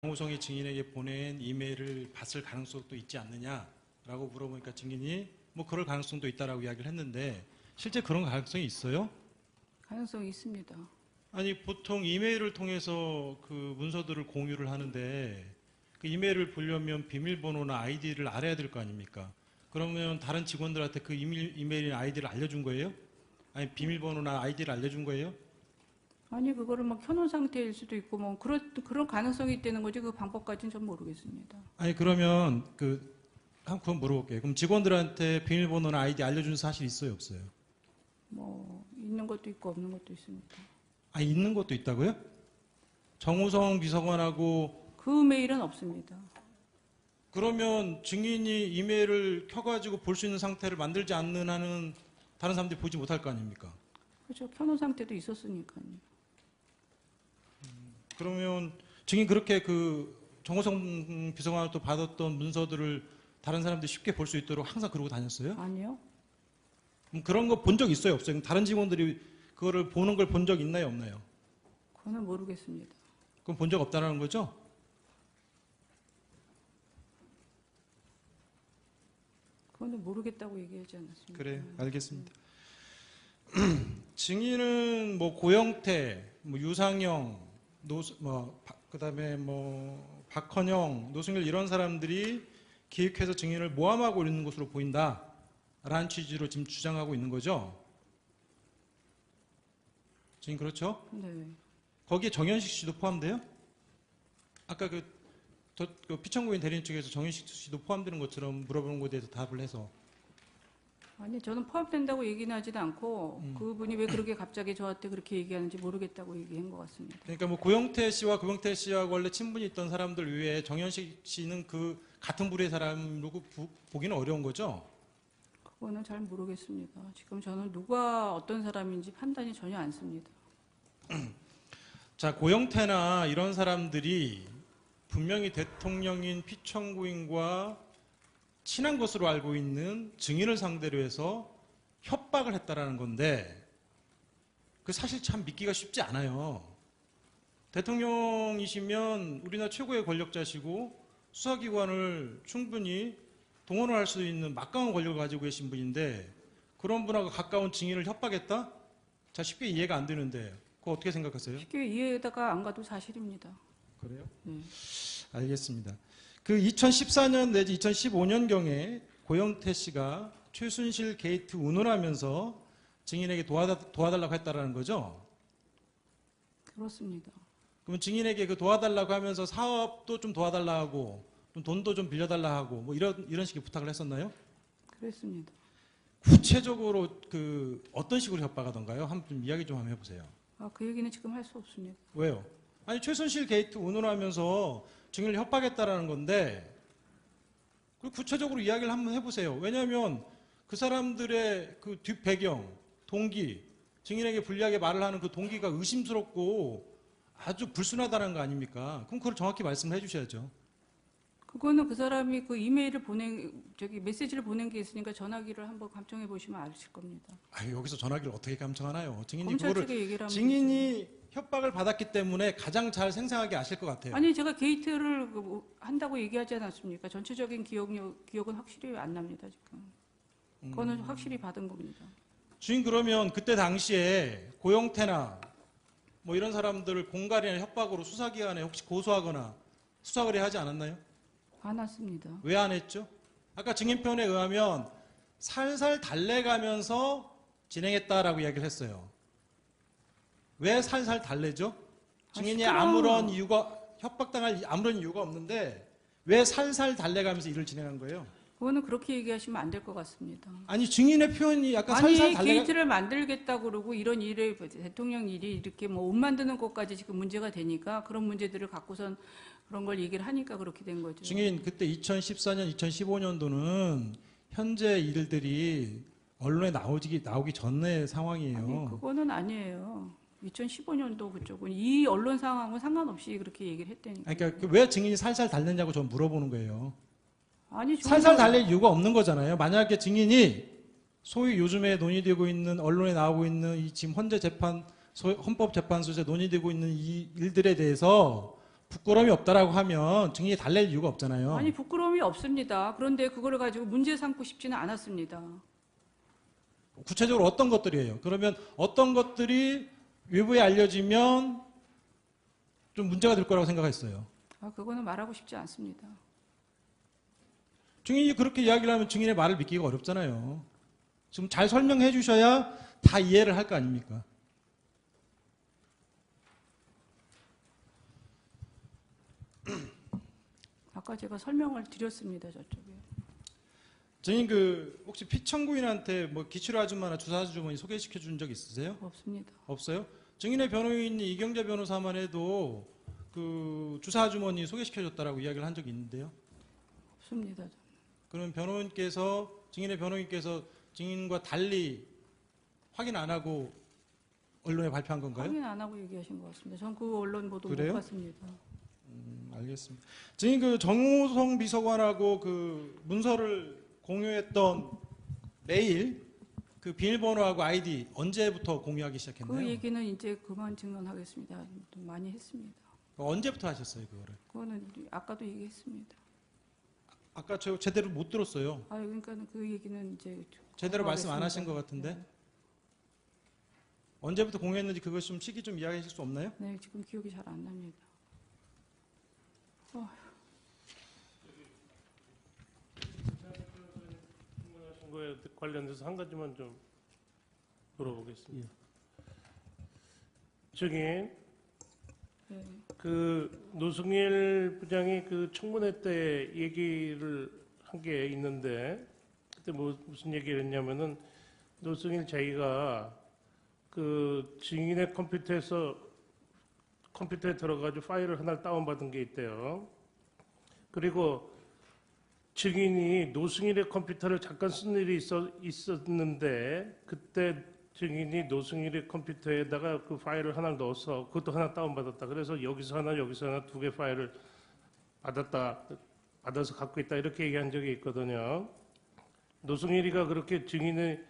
정우성이 증인에게 보낸 이메일을 봤을 가능성도 있지 않느냐라고 물어보니까 증인이 뭐 그럴 가능성도 있다라고 이야기를 했는데 실제 그런 가능성이 있어요? 가능성이 있습니다. 아니 보통 이메일을 통해서 그 문서들을 공유를 하는데 그 이메일을 보려면 비밀번호나 아이디를 알아야 될 거 아닙니까? 그러면 다른 직원들한테 그 이메일이나 아이디를 알려준 거예요? 아니 비밀번호나 아이디를 알려준 거예요? 아니 그거를 막 켜놓은 상태일 수도 있고 뭐 그런 가능성이 있다는 거지 그 방법까지는 전 모르겠습니다. 아니 그러면 그건 물어볼게요. 그럼 직원들한테 비밀번호나 아이디 알려준 사실 있어요, 없어요? 뭐 있는 것도 있고 없는 것도 있습니다. 아 있는 것도 있다고요? 정우성 비서관하고 그 메일은 없습니다. 그러면 증인이 이메일을 켜가지고 볼 수 있는 상태를 만들지 않는 한은 다른 사람들이 보지 못할 거 아닙니까? 그렇죠. 켜놓은 상태도 있었으니까요. 그러면 증인 그렇게 그 정우성 비서관으로부터 받았던 문서들을 다른 사람들이 쉽게 볼 수 있도록 항상 그러고 다녔어요? 아니요. 그런 거 본 적 있어요, 없어요? 다른 직원들이 그거를 보는 걸 본 적 있나요, 없나요? 그거는 모르겠습니다. 그럼 본 적 없다는 거죠? 그거는 모르겠다고 얘기하지 않았습니다. 그래, 알겠습니다. 증인은 뭐 고영태, 뭐 유상영, 그다음에 뭐 박헌영, 노승일 이런 사람들이 기획해서 증인을 모함하고 있는 것으로 보인다라는 취지로 지금 주장하고 있는 거죠. 증인 그렇죠? 네. 거기에 정현식 씨도 포함돼요? 아까 그 피청구인 대리인 측에서 정현식 씨도 포함되는 것처럼 물어보는 것에 대해서 답을 해서 아니 저는 포함된다고 얘기는 하지도 않고 그분이 왜 그렇게 갑자기 저한테 그렇게 얘기하는지 모르겠다고 얘기한 것 같습니다. 그러니까 뭐 고영태 씨와 고영태 씨하고 원래 친분이 있던 사람들 외에 정현식 씨는 그 같은 부류의 사람으로 보기는 어려운 거죠? 그거는 잘 모르겠습니다. 지금 저는 누가 어떤 사람인지 판단이 전혀 안 씁니다. 자, 고영태나 이런 사람들이 분명히 대통령인 피청구인과 친한 것으로 알고 있는 증인을 상대로 해서 협박을 했다라는 건데 그 사실 참 믿기가 쉽지 않아요. 대통령이시면 우리나라 최고의 권력자시고 수사기관을 충분히 동원을 할 수 있는 막강한 권력을 가지고 계신 분인데 그런 분하고 가까운 증인을 협박했다? 자, 쉽게 이해가 안 되는데 그거 어떻게 생각하세요? 쉽게 이해가 안 가도 사실입니다. 그래요? 네. 알겠습니다. 그 2014년 내지 2015년경에 고영태 씨가 최순실 게이트 운운하면서 증인에게 도와달라고 했다라는 거죠? 그렇습니다. 그럼 증인에게 그 도와달라고 하면서 사업도 좀 도와달라 하고 좀 돈도 좀 빌려달라 하고 뭐 이런 식의 부탁을 했었나요? 그랬습니다. 구체적으로 그 어떤 식으로 협박하던가요? 한번 이야기 좀 한번 해보세요. 그 얘기는 지금 할 수 없습니다. 왜요? 아니 최순실 게이트 운운하면서 증인을 협박했다라는 건데 그 구체적으로 이야기를 한번 해보세요. 왜냐하면 그 사람들의 그 뒷배경, 동기, 증인에게 불리하게 말을 하는 그 동기가 의심스럽고 아주 불순하다는 거 아닙니까? 그럼 그걸 정확히 말씀해 주셔야죠. 그거는 그 사람이 그 이메일을 메시지를 보낸 게 있으니까 전화기를 한번 감청해 보시면 아실 겁니다. 여기서 전화기를 어떻게 감청하나요? 증인이 검찰 그거를 측에 얘기를 하면 증인이 협박을 받았기 때문에 가장 잘 생생하게 아실 것 같아요. 아니 제가 게이트를 한다고 얘기하지 않았습니까? 전체적인 기억은 확실히 안 납니다 지금. 그거는 확실히 받은 겁니다. 주인 그러면 그때 당시에 고영태나 뭐 이런 사람들을 공갈이나 협박으로 수사기관에 혹시 고소하거나 수사 의뢰하지 않았나요? 안 왔습니다. 왜 안 했죠? 아까 증인편에 의하면 살살 달래가면서 진행했다라고 이야기를 했어요. 왜 살살 달래죠? 증인이 아무런 이유가 협박당할 아무런 이유가 없는데 왜 살살 달래가면서 일을 진행한 거예요? 그거는 그렇게 얘기하시면 안 될 것 같습니다. 아니 증인의 표현이 약간 아니 살살 달래가 게이트를 만들겠다고 그러고 이런 일에 대통령 일이 이렇게 뭐 옷 만드는 것까지 지금 문제가 되니까 그런 문제들을 갖고선 그런 걸 얘기를 하니까 그렇게 된 거죠. 증인 그때 2014년, 2015년도는 현재 일들이 언론에 나오기 전의 상황이에요. 아니 그거는 아니에요. 2015년도 그쪽은 이 언론 상황은 상관없이 그렇게 얘기를 했다니까. 그러니까 왜 증인이 살살 달랬냐고 저는 물어보는 거예요. 아니 살살 달랠 이유가 없는 거잖아요. 만약에 증인이 소위 요즘에 논의되고 있는 언론에 나오고 있는 이 지금 헌법재판소에서 논의되고 있는 이 일들에 대해서 부끄러움이 없다라고 하면 증인이 달랠 이유가 없잖아요. 아니 부끄러움이 없습니다. 그런데 그거를 가지고 문제 삼고 싶지는 않았습니다. 구체적으로 어떤 것들이에요? 그러면 어떤 것들이 외부에 알려지면 좀 문제가 될 거라고 생각했어요. 그거는 말하고 싶지 않습니다. 증인이 그렇게 이야기를 하면 증인의 말을 믿기가 어렵잖아요. 지금 잘 설명해 주셔야 다 이해를 할 거 아닙니까? 아까 제가 설명을 드렸습니다. 저쪽에. 증인 혹시 피청구인한테 뭐 기치료 아줌마나 주사 아주머니 소개시켜 준 적 있으세요? 없습니다. 없어요? 증인의 변호인이 이경재 변호사만 해도 그 주사 아주머니 소개시켜 줬다라고 이야기를 한 적이 있는데요. 없습니다. 그럼 증인의 변호인께서 증인과 달리 확인 안 하고 언론에 발표한 건가요? 확인 안 하고 얘기하신 것 같습니다. 전 그 언론 보도 그래요? 못 봤습니다. 알겠습니다. 증인 정호성 비서관하고 그 문서를 공유했던 메일 그 비밀번호하고 아이디 언제부터 공유하기 시작했나요? 그 얘기는 이제 그만 증언하겠습니다. 좀 많이 했습니다. 언제부터 하셨어요, 그거를? 그거는 아까도 얘기했습니다. 아까 저 제대로 못 들었어요. 그러니까 그 얘기는 이제 제대로 말씀 안 하겠습니다. 하신 것 같은데. 네. 언제부터 공유했는지 그것 좀 시기 좀 이야기해 주실 수 없나요? 네, 지금 기억이 잘 안 납니다. 질문하신 거에 관련돼서 한 가지만 좀 물어보겠습니다. 증인, 네. 그 노승일 부장이 그 청문회 때 얘기를 한 게 있는데 그때 무슨 얘기를 했냐면은 노승일 자기가 그 증인의 컴퓨터에 들어가지고 파일을 하나 다운받은 게 있대요. 그리고 증인이 노승일의 컴퓨터를 잠깐 쓴 일이 있었는데 그때 증인이 노승일의 컴퓨터에다가 그 파일을 하나 넣어서 그것도 하나 다운받았다. 그래서 여기서 하나 여기서 하나 두 개 파일을 받아서 갖고 있다 이렇게 얘기한 적이 있거든요. 노승일이가 그렇게 증인의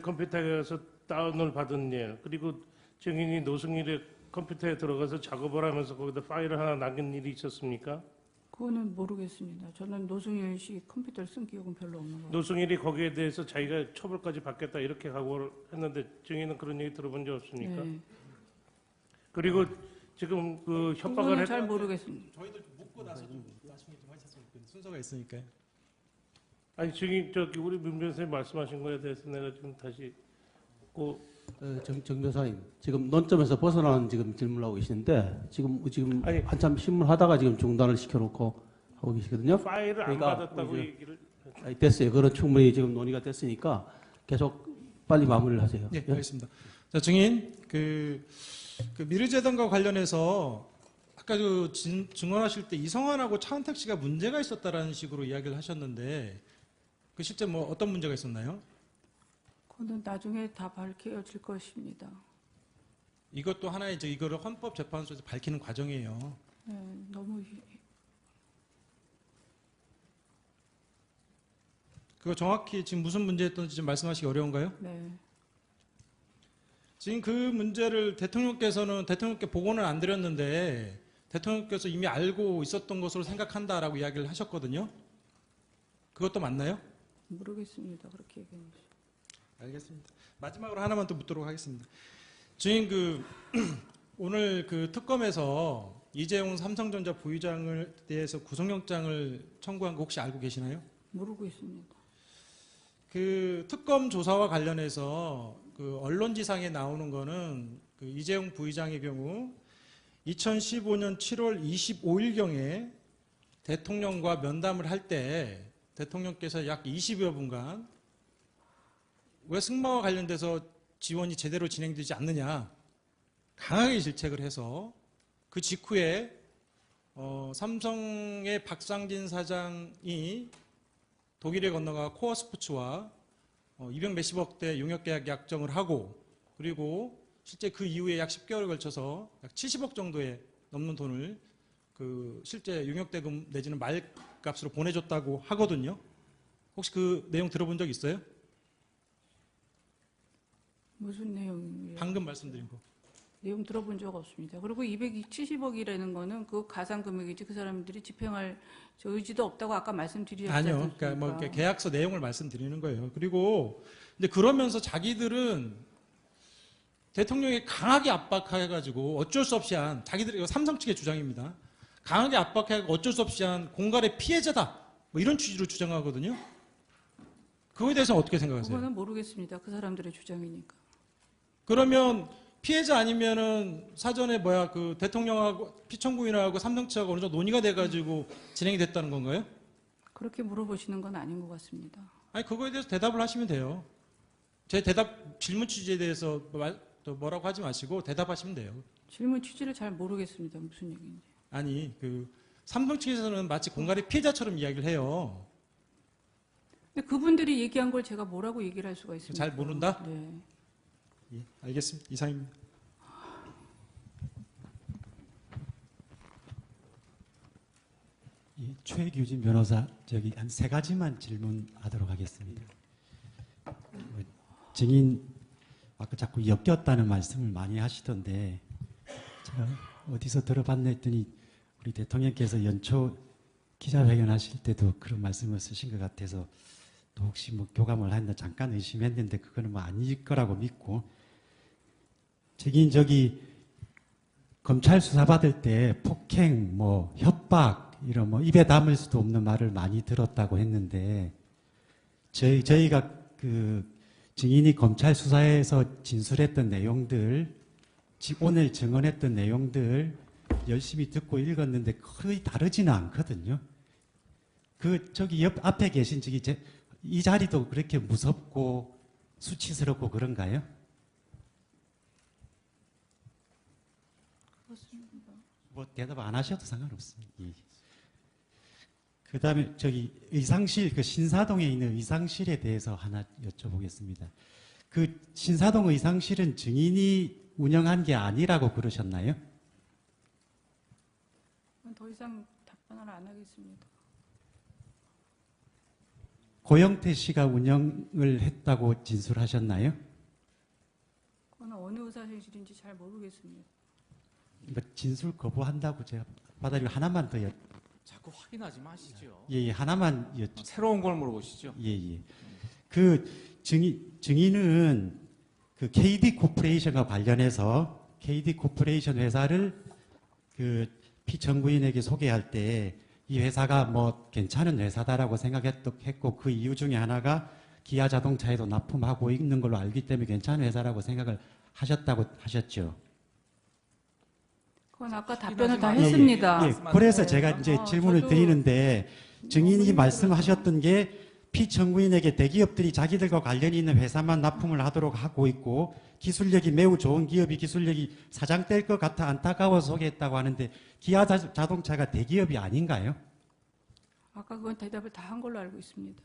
컴퓨터에 가서 다운을 받은 일, 그리고 증인이 노승일의 컴퓨터에 들어가서 작업을 하면서 거기다 파일을 하나 남긴 일이 있었습니까? 그거는 모르겠습니다. 저는 노승일 씨 컴퓨터를 쓴 기억은 별로 없는 것 같아요. 노승일이 거기에 대해서 자기가 처벌까지 받겠다 이렇게 각오를 했는데 증인은 그런 얘기 들어본 적 없습니까? 네. 그리고 지금 그 협박을 그거는 잘 모르겠습니다. 저희들 묻고 나서 좀 나중에 좀 하셨으면 좋겠는데 순서가 있으니까요. 아니 증인 우리 문 변호사님 말씀하신 거에 대해서 내가 지금 다시 정 변호사님, 지금 논점에서 벗어나는 지금 질문을 하고 계시는데 지금 아니, 한참 신문하다가 지금 중단을 시켜놓고 하고 계시거든요. 파일을 안 그러니까 받았다고 이제 얘기를 됐어요. 그런 충분히 지금 논의가 됐으니까 계속 빨리 마무리를 하세요. 예, 알겠습니다. 자, 증인 그 미르재단과 관련해서 아까 증언하실 때 이성환하고 차은택 씨가 문제가 있었다라는 식으로 이야기를 하셨는데 그 실제 뭐 어떤 문제가 있었나요? 그거는 나중에 다 밝혀질 것입니다. 이것도 하나의 이거를 헌법재판소에서 밝히는 과정이에요. 네, 너무 그거 정확히 지금 무슨 문제였던지 좀 말씀하시기 어려운가요? 네. 지금 그 문제를 대통령께 보고는 안 드렸는데 대통령께서 이미 알고 있었던 것으로 생각한다라고 이야기를 하셨거든요. 그것도 맞나요? 모르겠습니다. 그렇게 얘기하는 거. 알겠습니다. 마지막으로 하나만 또 묻도록 하겠습니다. 주인 오늘 그 특검에서 이재용 삼성전자 부의장을 대해서 구속영장을 청구한 거 혹시 알고 계시나요? 모르고 있습니다. 그 특검 조사와 관련해서 그 언론지상에 나오는 거는 그 이재용 부의장의 경우 2015년 7월 25일경에 대통령과 면담을 할 때 대통령께서 약 20여 분간 왜 승마와 관련돼서 지원이 제대로 진행되지 않느냐 강하게 질책을 해서 그 직후에 삼성의 박상진 사장이 독일에 건너가 코어 스포츠와 200 몇십억 대 용역계약 약정을 하고 그리고 실제 그 이후에 약 10개월에 걸쳐서 약 70억 정도의 넘는 돈을 그 실제 용역대금 내지는 말값으로 보내줬다고 하거든요. 혹시 그 내용 들어본 적 있어요? 무슨 내용이에요? 방금 말씀드린 거. 내용 들어본 적 없습니다. 그리고 270억이라는 거는 그 가상 금액이지 그 사람들이 집행할 저 의지도 없다고 아까 말씀드렸지 아니요. 않습니까? 그러니까 뭐 이렇게 계약서 내용을 말씀드리는 거예요. 그리고 근데 그러면서 자기들은 대통령이 강하게 압박해가지고 어쩔 수 없이 한 자기들 이거 삼성 측의 주장입니다. 강하게 압박해가지고 어쩔 수 없이 한 공갈의 피해자다. 뭐 이런 취지로 주장하거든요. 그거에 대해서 어떻게 생각하세요? 그거는 모르겠습니다. 그 사람들의 주장이니까. 그러면 피해자 아니면은 사전에 그 대통령하고 피청구인하고 삼성 측하고 어느 정도 논의가 돼가지고 진행이 됐다는 건가요? 그렇게 물어보시는 건 아닌 것 같습니다. 아니 그거에 대해서 대답을 하시면 돼요. 제 질문 취지에 대해서 또 뭐라고 하지 마시고 대답하시면 돼요. 질문 취지를 잘 모르겠습니다. 무슨 얘기인지. 아니 삼성 측에서는 마치 공갈의 피해자처럼 이야기를 해요. 근데 그분들이 얘기한 걸 제가 뭐라고 얘기를 할 수가 있습니까? 잘 모른다? 네. 예, 알겠습니다. 이상입니다. 최규진 변호사 한 세 가지만 질문하도록 하겠습니다. 증인 아까 자꾸 엮였다는 말씀을 많이 하시던데 제가 어디서 들어봤나 했더니 우리 대통령께서 연초 기자회견 하실 때도 그런 말씀을 쓰신 것 같아서 또 혹시 뭐 교감을 했나 잠깐 의심했는데 그거는 뭐 아닐 거라고 믿고 증인 검찰 수사 받을 때 폭행, 협박 이런 입에 담을 수도 없는 말을 많이 들었다고 했는데 저희가 증인이 검찰 수사에서 진술했던 내용들, 오늘 증언했던 내용들 열심히 듣고 읽었는데 거의 다르지는 않거든요. 옆 앞에 계신 이 자리도 그렇게 무섭고 수치스럽고 그런가요? 대답 안 하셔도 상관없습니다. 그 다음에 의상실, 신사동에 있는 의상실에 대해서 하나 여쭤보겠습니다. 신사동 의상실은 증인이 운영한 게 아니라고 그러셨나요? 더 이상 답변을 안 하겠습니다. 고영태 씨가 운영을 했다고 진술하셨나요? 그건 어느 의사실인지 잘 모르겠습니다. 진술 거부한다고 제가 받아들이고 하나만 더 자꾸 확인하지 마시죠. 하나만 새로운 걸 물어보시죠. 증인은 KD 코퍼레이션과 관련해서 KD 코퍼레이션 회사를 피청구인에게 소개할 때 이 회사가 괜찮은 회사다라고 생각했고 그 이유 중에 하나가 기아 자동차에도 납품하고 있는 걸로 알기 때문에 괜찮은 회사라고 생각을 하셨다고 하셨죠. 그건 아까 답변을 다 했습니다. 그래서 제가 이제 질문을 드리는데 증인이 말씀하셨던 게 피청구인에게 대기업들이 자기들과 관련이 있는 회사만 납품을 하도록 하고 있고 기술력이 매우 좋은 기업이 기술력이 사장될 것 같아 안타까워서 소개했다고 하는데 기아 자동차가 대기업이 아닌가요? 아까 그건 대답을 다 한 걸로 알고 있습니다.